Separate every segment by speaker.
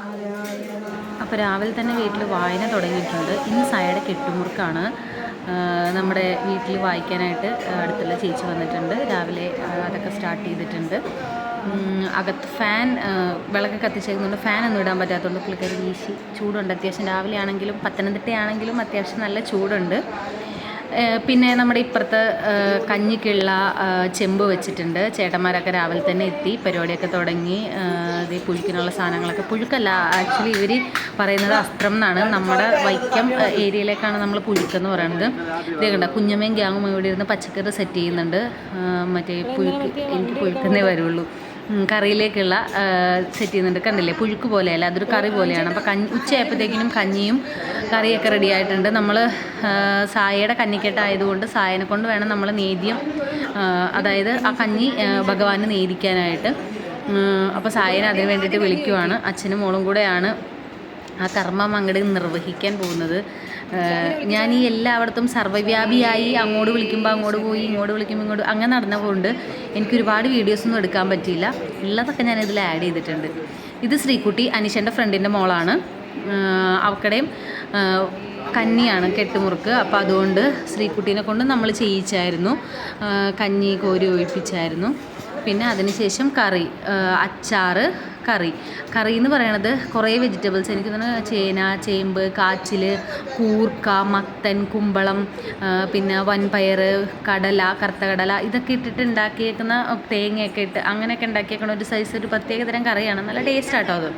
Speaker 1: അപ്പോൾ രാവിലെ തന്നെ വീട്ടിൽ വായന തുടങ്ങിയിട്ടുണ്ട്. ഇന്ന് സായയുടെ കെട്ടുമുറുക്കാണ്. നമ്മുടെ വീട്ടിൽ വായിക്കാനായിട്ട് അടുത്തുള്ള ചേച്ചി വന്നിട്ടുണ്ട്. രാവിലെ അതൊക്കെ സ്റ്റാർട്ട് ചെയ്തിട്ടുണ്ട്. അകത്ത് ഫാൻ വിളക്ക് കത്തിച്ചേക്കുന്നുണ്ട്. ഫാനൊന്നും ഇടാൻ പറ്റാത്തതുകൊണ്ട് പുള്ളിക്കാരി വീശി ചൂടുണ്ട്. അത്യാവശ്യം രാവിലെ ആണെങ്കിലും പത്തനംതിട്ടയാണെങ്കിലും അത്യാവശ്യം നല്ല ചൂടുണ്ട്. പിന്നെ നമ്മുടെ ഇപ്പുറത്ത് കഞ്ഞിക്കുള്ള ചെമ്പ് വെച്ചിട്ടുണ്ട്. ചേട്ടന്മാരൊക്കെ രാവിലെ തന്നെ എത്തി, പരിപാടിയൊക്കെ തുടങ്ങി. ഇത് പുഴുക്കിനുള്ള സാധനങ്ങളൊക്കെ, പുഴുക്കല്ല ആക്ച്വലി ഇവർ പറയുന്നത് അസ്ത്രം എന്നാണ്. നമ്മുടെ വൈക്കം ഏരിയയിലേക്കാണ് നമ്മൾ പുഴുക്കെന്ന് പറയുന്നത്. ഇത് കണ്ട കുഞ്ഞമ്മയും ഗ്യാങ്ങും ഇവിടെ ഇരുന്ന് പച്ചക്കറി സെറ്റ് ചെയ്യുന്നുണ്ട്. മറ്റേ പുഴുക്ക്, എനിക്ക് പുഴുക്കെന്നേ വരുള്ളൂ. കറിയിലേക്കുള്ള സെറ്റ് ചെയ്യുന്നുണ്ട്. കണ്ടില്ലേ, പുഴുക്ക് പോലെയല്ല, അതൊരു കറി പോലെയാണ്. അപ്പോൾ ഉച്ചയായപ്പോഴത്തേക്കിനും കഞ്ഞിയും കറിയൊക്കെ റെഡി ആയിട്ടുണ്ട്. നമ്മൾ സായയുടെ കഞ്ഞിക്കെട്ടായതുകൊണ്ട് സായനെ കൊണ്ട് വേണം നമ്മൾ നേദ്യം, അതായത് ആ കഞ്ഞി ഭഗവാന് നേദിക്കാനായിട്ട്. അപ്പോൾ സായനെ അതിന് വേണ്ടിയിട്ട് വിളിക്കുവാണ്. അച്ഛനും മോളും കൂടെയാണ് ആ കർമ്മം അങ്ങോട്ട് നിർവഹിക്കാൻ പോകുന്നത്. ഞാൻ ഈ എല്ലായിടത്തും സർവ്വവ്യാപിയായി അങ്ങോട്ട് വിളിക്കുമ്പോൾ അങ്ങോട്ട് പോയി, ഇങ്ങോട്ട് വിളിക്കുമ്പോൾ ഇങ്ങോട്ട് അങ്ങനെ നടന്നതുകൊണ്ട് എനിക്കൊരുപാട് വീഡിയോസൊന്നും എടുക്കാൻ പറ്റിയില്ല. ഉള്ളതൊക്കെ ഞാൻ ഇതിൽ ആഡ് ചെയ്തിട്ടുണ്ട്. ഇത് ശ്രീകുട്ടി, അനീഷൻ്റെ ഫ്രണ്ടിൻ്റെ മോളാണ്. അവക്കടെയും കന്നിയാണ് കെട്ടുമുറുക്ക്. അപ്പോൾ അതുകൊണ്ട് ശ്രീകുട്ടീനെ കൊണ്ട് നമ്മൾ ചെയ്യിച്ചായിരുന്നു. കഞ്ഞി കോരി ഒഴിപ്പിച്ചായിരുന്നു. പിന്നെ അതിനുശേഷം കറി, അച്ചാറ്, കറി എന്ന് പറയണത് കുറേ വെജിറ്റബിൾസ്, എനിക്ക് തോന്നുന്നു ചേന, ചേമ്പ്, കാച്ചിൽ, കൂർക്ക, മത്തൻ, കുമ്പളം, പിന്നെ വൻപയർ, കടല, കറുത്ത കടല, ഇതൊക്കെ ഇട്ടിട്ട് ഉണ്ടാക്കിയേക്കുന്ന, തേങ്ങയൊക്കെ ഇട്ട് അങ്ങനെയൊക്കെ ഉണ്ടാക്കിയേക്കുന്ന ഒരു സൈസ് ഒരു പ്രത്യേകതരം കറിയാണ്. നല്ല ടേസ്റ്റാട്ടോ അത്.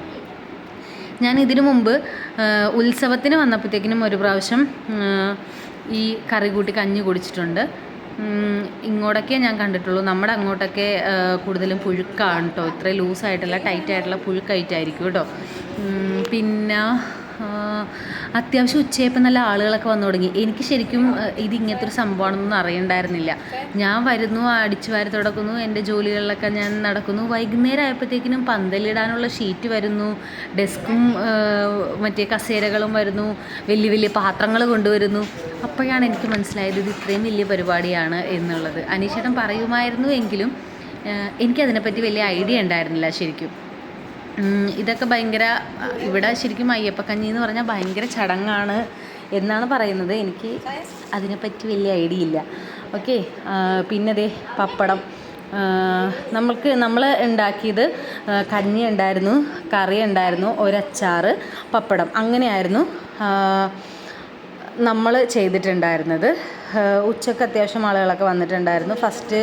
Speaker 1: ഞാൻ ഇതിനു മുമ്പ് ഉത്സവത്തിന് വന്നപ്പോഴത്തേക്കിനും ഒരു പ്രാവശ്യം ഈ കറി കൂട്ടി കഞ്ഞി കുടിച്ചിട്ടുണ്ട്. ഇങ്ങോട്ടൊക്കെ ഞാൻ കണ്ടിട്ടുള്ളൂ. നമ്മുടെ അങ്ങോട്ടൊക്കെ കൂടുതലും പുഴുക്കാണ് കേട്ടോ. ഇത്രയും ലൂസായിട്ടുള്ള ടൈറ്റായിട്ടുള്ള പുഴുക്കായിട്ടായിരിക്കും കേട്ടോ. പിന്നെ അത്യാവശ്യം ഉച്ചയായപ്പോൾ നല്ല ആളുകളൊക്കെ വന്നു തുടങ്ങി. എനിക്ക് ശരിക്കും ഇത് ഇങ്ങനത്തെ ഒരു സംഭവമാണെന്നൊന്നും അറിയണ്ടായിരുന്നില്ല. ഞാൻ വരുന്നു, അടിച്ചു വാരി തുടക്കുന്നു, എൻ്റെ ജോലികളിലൊക്കെ ഞാൻ നടക്കുന്നു. വൈകുന്നേരം ആയപ്പോഴത്തേക്കിനും പന്തലിടാനുള്ള ഷീറ്റ് വരുന്നു, ഡെസ്കും മറ്റേ കസേരകളും വരുന്നു, വലിയ വലിയ പാത്രങ്ങൾ കൊണ്ടുവരുന്നു. അപ്പോഴാണ് എനിക്ക് മനസ്സിലായത് ഇത് ഇത്രയും വലിയ പരിപാടിയാണ് എന്നുള്ളത്. അനീഷേട്ടൻ പറയുമായിരുന്നു എങ്കിലും എനിക്കതിനെപ്പറ്റി വലിയ ഐഡിയ ഉണ്ടായിരുന്നില്ല ശരിക്കും. ഇതൊക്കെ ഭയങ്കര, ഇവിടെ ശരിക്കും അയ്യപ്പക്കഞ്ഞി എന്ന് പറഞ്ഞാൽ ഭയങ്കര ചടങ്ങാണ് എന്നാണ് പറയുന്നത്. എനിക്ക് അതിനെപ്പറ്റി വലിയ ഐഡിയ ഇല്ല. ഓക്കെ. പിന്നെ ദേ പപ്പടം, നമ്മൾ ഉണ്ടാക്കിയത് കഞ്ഞി ഉണ്ടായിരുന്നു, കറി ഉണ്ടായിരുന്നു, ഒരച്ചാറ്, പപ്പടം, അങ്ങനെയായിരുന്നു നമ്മൾ ചെയ്തിട്ടുണ്ടായിരുന്നത്. ഉച്ചക്ക് അത്യാവശ്യം ആളുകളൊക്കെ വന്നിട്ടുണ്ടായിരുന്നു. ഫസ്റ്റ്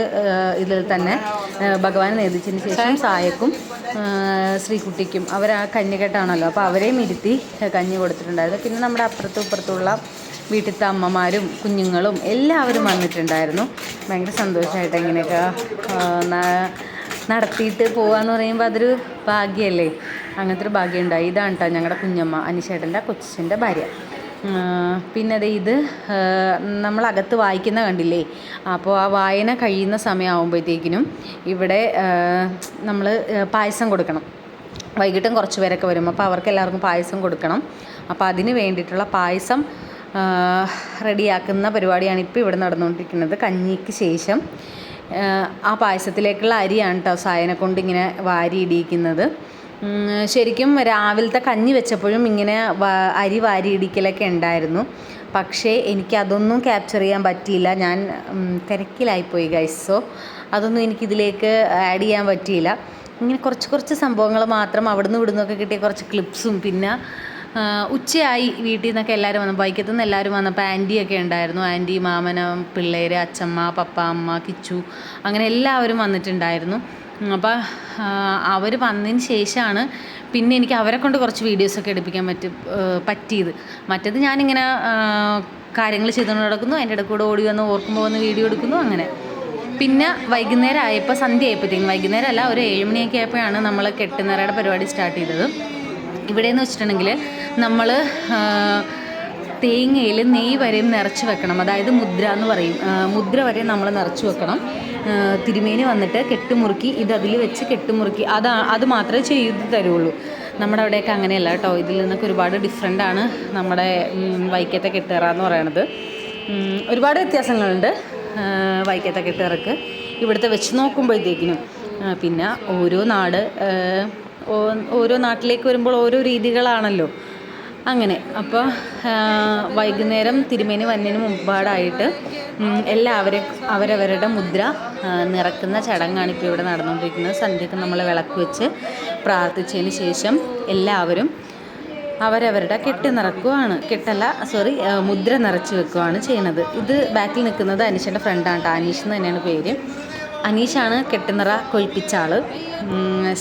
Speaker 1: ഇതിൽ തന്നെ ഭഗവാൻ നേദിച്ചതിന് ശേഷം സായക്കും ശ്രീകുട്ടിക്കും അവർ ആ കഞ്ഞിക്കെട്ടാണല്ലോ, അപ്പോൾ അവരെയും ഇരുത്തി കഞ്ഞി കൊടുത്തിട്ടുണ്ടായിരുന്നു. പിന്നെ നമ്മുടെ അപ്പുറത്തും ഇപ്പുറത്തുള്ള വീട്ടിലത്തെ അമ്മമാരും കുഞ്ഞുങ്ങളും എല്ലാവരും വന്നിട്ടുണ്ടായിരുന്നു. ഭയങ്കര സന്തോഷമായിട്ട് ഇങ്ങനെയൊക്കെ നടത്തിയിട്ട് പോകാമെന്ന് പറയുമ്പോൾ അതൊരു ഭാഗ്യമല്ലേ. അങ്ങനത്തെ ഒരു ഭാഗ്യം ഉണ്ടായി. ഇതാണ് കേട്ടോ ഞങ്ങളുടെ കുഞ്ഞമ്മ, അനീഷേട്ടൻ്റെ കൊച്ചിൻ്റെ ഭാര്യ. പിന്നെ ഇത് നമ്മളകത്ത് വായിക്കുന്ന കണ്ടില്ലേ. അപ്പോൾ ആ വായന കഴിയുന്ന സമയമാകുമ്പോഴത്തേക്കിനും ഇവിടെ നമ്മൾ പായസം കൊടുക്കണം. വൈകിട്ടും കുറച്ച് പേരൊക്കെ വരും, അപ്പോൾ അവർക്ക് എല്ലാവർക്കും പായസം കൊടുക്കണം. അപ്പോൾ അതിന് വേണ്ടിയിട്ടുള്ള പായസം റെഡിയാക്കുന്ന പരിപാടിയാണ് ഇപ്പോൾ ഇവിടെ നടന്നുകൊണ്ടിരിക്കുന്നത്. കഞ്ഞിക്ക് ശേഷം ആ പായസത്തിലേക്കുള്ള അരിയാണ് കേട്ടോ സായനെ കൊണ്ട് ഇങ്ങനെ വാരി ഇടിയിക്കുന്നത്. ശരിക്കും രാവിലത്തെ കഞ്ഞി വെച്ചപ്പോഴും ഇങ്ങനെ അരി വാരി ഇടിക്കലൊക്കെ ഉണ്ടായിരുന്നു. പക്ഷേ എനിക്കതൊന്നും ക്യാപ്ചർ ചെയ്യാൻ പറ്റിയില്ല. ഞാൻ തിരക്കിലായിപ്പോയി ഗൈസ്. സോ അതൊന്നും എനിക്കിതിലേക്ക് ആഡ് ചെയ്യാൻ പറ്റിയില്ല. ഇങ്ങനെ കുറച്ച് സംഭവങ്ങൾ മാത്രം അവിടുന്ന് ഇവിടുന്നൊക്കെ കിട്ടിയ കുറച്ച് ക്ലിപ്സും. പിന്നെ ഉച്ചയായി വീട്ടിൽ നിന്നൊക്കെ എല്ലാവരും വന്നു, ബൈക്കത്തു നിന്ന് എല്ലാവരും വന്നപ്പോൾ ആൻറ്റിയൊക്കെ ഉണ്ടായിരുന്നു. ആൻറ്റി, മാമന, പിള്ളേർ, അച്ഛമ്മ, പപ്പ, അമ്മ, കിച്ചു, അങ്ങനെ എല്ലാവരും വന്നിട്ടുണ്ടായിരുന്നു. അപ്പോൾ അവർ വന്നതിന് ശേഷമാണ് പിന്നെ എനിക്ക് അവരെ കൊണ്ട് കുറച്ച് വീഡിയോസൊക്കെ എടുപ്പിക്കാൻ പറ്റിയത്. മറ്റേത് ഞാനിങ്ങനെ കാര്യങ്ങൾ ചെയ്തുകൊണ്ട് നടക്കുന്നു, എൻ്റെ ഇടയ്ക്ക് കൂടെ ഓടി വന്ന് ഓർക്കുമ്പോൾ വന്ന് വീഡിയോ എടുക്കുന്നു, അങ്ങനെ. പിന്നെ വൈകുന്നേരം ആയപ്പോൾ, സന്ധ്യ ആയപ്പോഴത്തേക്കും, വൈകുന്നേരം അല്ല, ഒരു 7 മണിയൊക്കെ ആയപ്പോഴാണ് നമ്മൾ കെട്ടുനിറയുടെ പരിപാടി സ്റ്റാർട്ട് ചെയ്തത്. ഇവിടെയെന്ന് വെച്ചിട്ടുണ്ടെങ്കിൽ നമ്മൾ തേങ്ങയിൽ നെയ്യ് വരെയും നിറച്ച് വെക്കണം. അതായത് മുദ്ര എന്ന് പറയും, മുദ്ര വരെ നമ്മൾ നിറച്ച് വെക്കണം. തിരുമേനി വന്നിട്ട് കെട്ടുമുറുക്കി അതിൽ വെച്ച് കെട്ടുമുറുക്കി അത് മാത്രമേ ചെയ്ത് തരുള്ളൂ. നമ്മുടെ അവിടെയൊക്കെ അങ്ങനെയല്ല കേട്ടോ. ഇതിൽ നിന്നൊക്കെ ഒരുപാട് ഡിഫറെൻ്റാണ് നമ്മുടെ വൈക്കത്തെ കെട്ടുകറ എന്ന് പറയണത്. ഒരുപാട് വ്യത്യാസങ്ങളുണ്ട് വൈക്കത്തെ കെട്ടുകറക്ക് ഇവിടുത്തെ വെച്ച് നോക്കുമ്പോഴത്തേക്കിനും. പിന്നെ ഓരോ നാട് ഓരോ നാട്ടിലേക്ക് വരുമ്പോൾ ഓരോ രീതികളാണല്ലോ. അങ്ങനെ അപ്പോൾ വൈകുന്നേരം തിരുമേനി വന്നതിന് മുമ്പാടായിട്ട് എല്ലാവരും അവരവരുടെ മുദ്ര നിറക്കുന്ന ചടങ്ങാണ് ഇപ്പോൾ ഇവിടെ നടന്നുകൊണ്ടിരിക്കുന്നത്. സന്ധ്യക്ക് നമ്മൾ വിളക്ക് വെച്ച് പ്രാർത്ഥിച്ചതിന് ശേഷം എല്ലാവരും അവരവരുടെ മുദ്ര നിറച്ച് വെക്കുകയാണ് ചെയ്യുന്നത്. ഇത് ബാക്കിൽ നിൽക്കുന്നത് അനീഷൻ്റെ ഫ്രണ്ടാണ് കേട്ടോ. അനീഷ് എന്ന് തന്നെയാണ് പേര്. അനീഷാണ് കെട്ടുനിറ കൊഴിപ്പിച്ച ആൾ.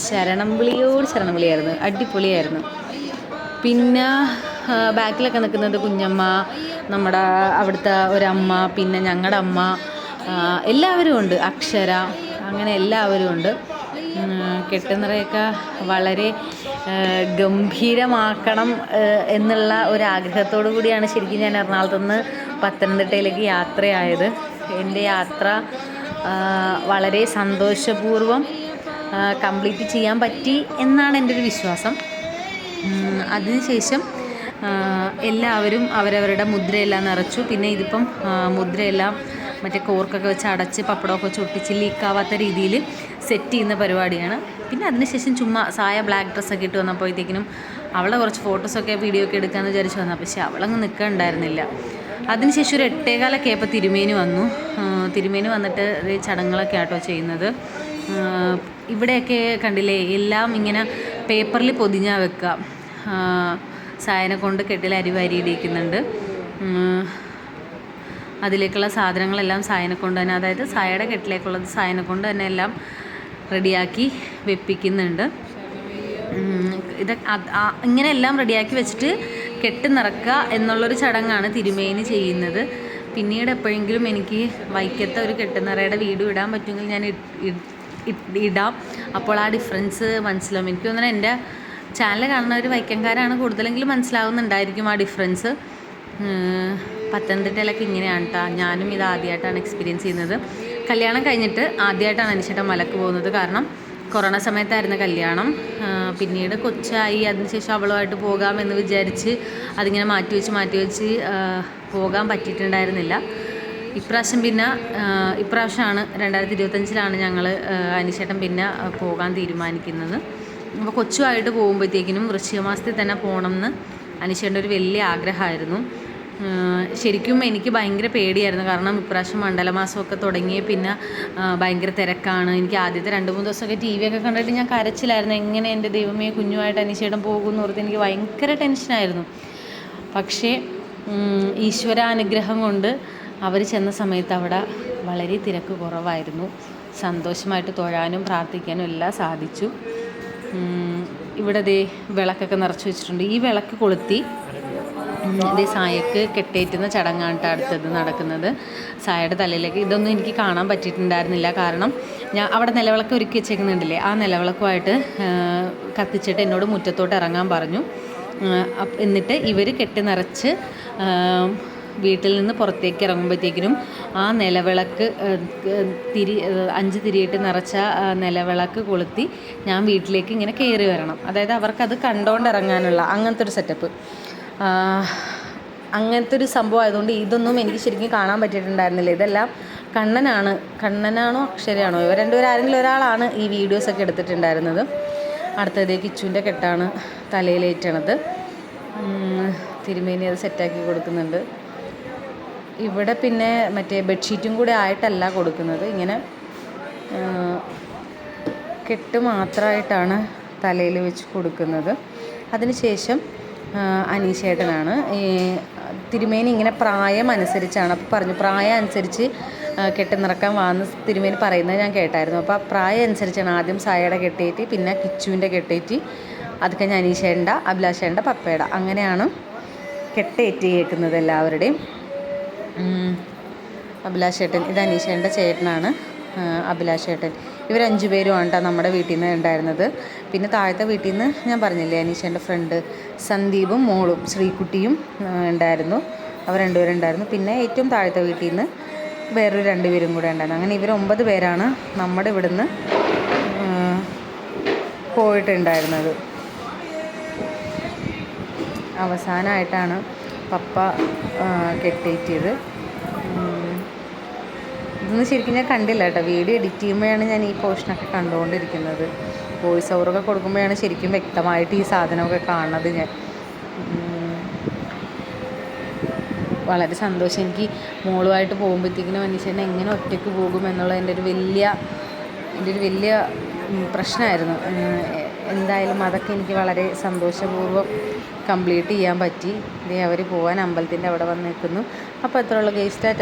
Speaker 1: ശരണംവിളിയായിരുന്നു, അടിപൊളിയായിരുന്നു. പിന്നെ ബാക്കിലൊക്കെ നിൽക്കുന്നത് കുഞ്ഞമ്മ, നമ്മുടെ അവിടുത്തെ ഒരമ്മ, പിന്നെ ഞങ്ങളുടെ അമ്മ, എല്ലാവരും ഉണ്ട്. അക്ഷര, അങ്ങനെ എല്ലാവരും ഉണ്ട്. കെട്ടുനിറയൊക്കെ വളരെ ഗംഭീരമാക്കണം എന്നുള്ള ഒരാഗ്രഹത്തോടു കൂടിയാണ് ശരിക്കും ഞാൻ എറണാകുളത്ത് നിന്ന് പത്തനംതിട്ടയിലേക്ക് യാത്രയായത്. എൻ്റെ യാത്ര വളരെ സന്തോഷപൂർവ്വം കംപ്ലീറ്റ് ചെയ്യാൻ പറ്റി എന്നാണ് എൻ്റെ ഒരു വിശ്വാസം. അതിനുശേഷം എല്ലാവരും അവരവരുടെ മുദ്രയെല്ലാം നിറച്ചു. പിന്നെ ഇതിപ്പം മുദ്രയെല്ലാം മറ്റേ കോർക്കൊക്കെ വെച്ച് അടച്ച് പപ്പടമൊക്കെ വെച്ച് ഒട്ടിച്ച് ലീക്കാവാത്ത രീതിയിൽ സെറ്റ് ചെയ്യുന്ന പരിപാടിയാണ്. പിന്നെ അതിനുശേഷം ചുമ്മാ സായ ബ്ലാക്ക് ഡ്രസ്സൊക്കെ ഇട്ട് വന്നപ്പോഴത്തേക്കിനും അവളെ കുറച്ച് ഫോട്ടോസൊക്കെ വീഡിയോ ഒക്കെ എടുക്കാമെന്ന് വിചാരിച്ച് വന്നാൽ പക്ഷേ അവളങ്ങ് നിൽക്കാനുണ്ടായിരുന്നില്ല. അതിനുശേഷം ഒരു 8:15 ആയപ്പോൾ തിരുമേനി വന്നു. തിരുമേനി വന്നിട്ട് ചടങ്ങുകളൊക്കെ ആട്ടോ ചെയ്യുന്നത്. ഇവിടെയൊക്കെ കണ്ടില്ലേ, എല്ലാം ഇങ്ങനെ പേപ്പറിൽ പൊതിഞ്ഞാൽ വെക്കുക. സായനെ കൊണ്ട് കെട്ടിൽ അരി വാരിയിടിക്കുന്നുണ്ട്. അതിലേക്കുള്ള സാധനങ്ങളെല്ലാം സായനെ കൊണ്ട് തന്നെ, അതായത് സായയുടെ കെട്ടിലേക്കുള്ളത് സായനെ കൊണ്ട് തന്നെ എല്ലാം റെഡിയാക്കി വെപ്പിക്കുന്നുണ്ട്. ഇങ്ങനെ എല്ലാം റെഡിയാക്കി വെച്ചിട്ട് കെട്ട് നിറക്കുക എന്നുള്ളൊരു ചടങ്ങാണ് തിരുമേനി ചെയ്യുന്നത്. പിന്നീട് എപ്പോഴെങ്കിലും എനിക്ക് വൈക്കത്തെ ഒരു കെട്ടുനിറയുടെ വീഡിയോ ഇടാൻ പറ്റുമെങ്കിൽ ഞാൻ ഇടാം. അപ്പോൾ ആ ഡിഫറൻസ് മനസ്സിലാവും. എനിക്ക് തോന്നുന്നത് എൻ്റെ ചാനൽ കാണുന്നവർ വൈക്കംകാരാണ് കൂടുതലെങ്കിലും മനസ്സിലാവുന്നുണ്ടായിരിക്കും ആ ഡിഫറൻസ്. പത്തനംതിട്ടയിലൊക്കെ ഇങ്ങനെയാണ് കേട്ടോ. ഞാനും ഇത് ആദ്യമായിട്ടാണ് എക്സ്പീരിയൻസ് ചെയ്യുന്നത്. കല്യാണം കഴിഞ്ഞിട്ട് ആദ്യമായിട്ടാണ് അനീഷേട്ടൻ മലക്ക് പോകുന്നത്. കാരണം കൊറോണ സമയത്തായിരുന്നു കല്യാണം. പിന്നീട് കൊച്ചായി, അതിനുശേഷം അവളുമായിട്ട് പോകാമെന്ന് വിചാരിച്ച് അതിങ്ങനെ മാറ്റിവെച്ച് പോകാൻ പറ്റിയിട്ടുണ്ടായിരുന്നില്ല. ഇപ്രാവശ്യമാണ് 2025 ഞങ്ങൾ അനീഷേട്ടൻ പിന്നെ പോകാൻ തീരുമാനിക്കുന്നത്. അപ്പോൾ കൊച്ചുമായിട്ട് പോകുമ്പോഴത്തേക്കിനും വൃശ്ചിക മാസത്തിൽ തന്നെ പോകണം എന്ന് അനീഷേട്ടൻ്റെ ഒരു വലിയ ആഗ്രഹമായിരുന്നു. ശരിക്കും എനിക്ക് ഭയങ്കര പേടിയായിരുന്നു. കാരണം ഇപ്രാവശ്യം മണ്ഡലമാസമൊക്കെ തുടങ്ങിയ പിന്നെ ഭയങ്കര തിരക്കാണ്. എനിക്ക് ആദ്യത്തെ 2-3 ദിവസമൊക്കെ TV ഒക്കെ കണ്ടിട്ട് ഞാൻ കരച്ചിലായിരുന്നു. എങ്ങനെ എൻ്റെ ദൈവമേ കുഞ്ഞുമായിട്ട് അനീഷേട്ടൻ പോകുമെന്ന് ഓർത്ത് എനിക്ക് ഭയങ്കര ടെൻഷനായിരുന്നു. പക്ഷേ ഈശ്വരാനുഗ്രഹം കൊണ്ട് അവർ ചെന്ന സമയത്ത് അവിടെ വളരെ തിരക്ക് കുറവായിരുന്നു. സന്തോഷമായിട്ട് തൊഴാനും പ്രാർത്ഥിക്കാനും എല്ലാം സാധിച്ചു. ഇവിടെ വിളക്കൊക്കെ നിറച്ച് വെച്ചിട്ടുണ്ട്. ഈ വിളക്ക് കൊളുത്തി സായക്ക് കെട്ടേറ്റുന്ന ചടങ്ങാണ് അടുത്തത് നടക്കുന്നത്. സായയുടെ തലയിലേക്ക് ഇതൊന്നും എനിക്ക് കാണാൻ പറ്റിയിട്ടുണ്ടായിരുന്നില്ല. കാരണം ഞാൻ അവിടെ നിലവിളക്ക് ഒരുക്കി വെച്ചേക്കുന്നുണ്ടല്ലേ, ആ നിലവിളക്കുമായിട്ട് കത്തിച്ചിട്ട് എന്നോട് മുറ്റത്തോട്ട് ഇറങ്ങാൻ പറഞ്ഞു. എന്നിട്ട് ഇവർ കെട്ടി നിറച്ച് വീട്ടിൽ നിന്ന് പുറത്തേക്ക് ഇറങ്ങുമ്പോഴത്തേക്കിനും ആ നിലവിളക്ക് 5 തിരിയിട്ട് നിറച്ച നിലവിളക്ക് കൊളുത്തി ഞാൻ വീട്ടിലേക്ക് ഇങ്ങനെ കയറി വരണം. അതായത് അവർക്കത് കണ്ടുകൊണ്ട് ഇറങ്ങാനുള്ള അങ്ങനത്തെ ഒരു സെറ്റപ്പ്, അങ്ങനത്തെ ഒരു സംഭവം ആയതുകൊണ്ട് ഇതൊന്നും എനിക്ക് ശരിക്കും കാണാൻ പറ്റിയിട്ടുണ്ടായിരുന്നില്ല. ഇതെല്ലാം കണ്ണനാണോ അക്ഷരയാണോ ഇവർ രണ്ടുപേരും ആരെങ്കിലും ഒരാളാണ് ഈ വീഡിയോസൊക്കെ എടുത്തിട്ടുണ്ടായിരുന്നത്. അടുത്തത് കിച്ചുവിൻ്റെ കെട്ടാണ് തലയിലേറ്റണത്. തിരുമേനി അത് സെറ്റാക്കി കൊടുക്കുന്നുണ്ട്. ഇവിടെ പിന്നെ മറ്റേ ബെഡ്ഷീറ്റും കൂടെ ആയിട്ടല്ല കൊടുക്കുന്നത്, ഇങ്ങനെ കെട്ട് മാത്രമായിട്ടാണ് തലയിൽ വെച്ച് കൊടുക്കുന്നത്. അതിനുശേഷം അനീഷേട്ടനാണ്. തിരുമേനി ഇങ്ങനെ പ്രായം അനുസരിച്ചാണ്. അപ്പോൾ പറഞ്ഞു പ്രായം അനുസരിച്ച് കെട്ട് നിറക്കാൻ വന്ന് തിരുമേനി പറയുന്നത് ഞാൻ കേട്ടായിരുന്നു. അപ്പോൾ ആ പ്രായം അനുസരിച്ചാണ് ആദ്യം സായയുടെ കെട്ടേറ്റി, പിന്നെ കിച്ചുവിൻ്റെ കെട്ടേറ്റി, അത് കഴിഞ്ഞ് അനീഷേട്ടൻ്റെ, അഭിലാഷേട്ടൻ്റെ, പപ്പയുടെ, അങ്ങനെയാണ് കെട്ടേറ്റി കേൾക്കുന്നത് എല്ലാവരുടെയും. അഭിലാഷേട്ടൻ, ഇത് അനീഷേട്ടൻ്റെ ചേട്ടനാണ് അഭിലാഷേട്ടൻ. ഇവർ 5 പേരുമാണ് കേട്ടോ നമ്മുടെ വീട്ടിൽ നിന്ന് ഉണ്ടായിരുന്നത്. പിന്നെ താഴത്തെ വീട്ടിൽ നിന്ന് ഞാൻ പറഞ്ഞില്ലേ അനീഷേൻ്റെ ഫ്രണ്ട് സന്ദീപും മോളും ശ്രീകുട്ടിയും ഉണ്ടായിരുന്നു. അവർ 2 പേരുണ്ടായിരുന്നു. പിന്നെ ഏറ്റവും താഴത്തെ വീട്ടിൽ നിന്ന് വേറൊരു 2 പേരും കൂടെ ഉണ്ടായിരുന്നു. അങ്ങനെ ഇവർ 9 പേരാണ് നമ്മുടെ ഇവിടുന്ന് പോയിട്ടുണ്ടായിരുന്നത്. അവസാനമായിട്ടാണ് പപ്പ കെട്ടേറ്റിയത്. ഇതൊന്നും ശരിക്കും ഞാൻ കണ്ടില്ല കേട്ടോ. വീഡിയോ എഡിറ്റ് ചെയ്യുമ്പോഴാണ് ഞാൻ ഈ പോർഷനൊക്കെ കണ്ടുകൊണ്ടിരിക്കുന്നത്. വോയിസ് ഓവറൊക്കെ കൊടുക്കുമ്പോഴാണ് ശരിക്കും വ്യക്തമായിട്ട് ഈ സാധനമൊക്കെ കാണുന്നത് ഞാൻ. വളരെ സന്തോഷം. എനിക്ക് മോളുമായിട്ട് പോകുമ്പോഴത്തേക്കിനും മനുഷ്യനെ എങ്ങനെ ഒറ്റയ്ക്ക് പോകും എന്നുള്ള എൻ്റെ ഒരു വലിയ പ്രശ്നമായിരുന്നു. എന്തായാലും അതൊക്കെ എനിക്ക് വളരെ സന്തോഷപൂർവ്വം കംപ്ലീറ്റ് ചെയ്യാൻ പറ്റി. അവർ പോകാൻ അമ്പലത്തിൻ്റെ അവിടെ വന്ന് നിൽക്കുന്നു. അപ്പോൾ അത്രയുള്ള ഗൈസ്, ടാറ്റ.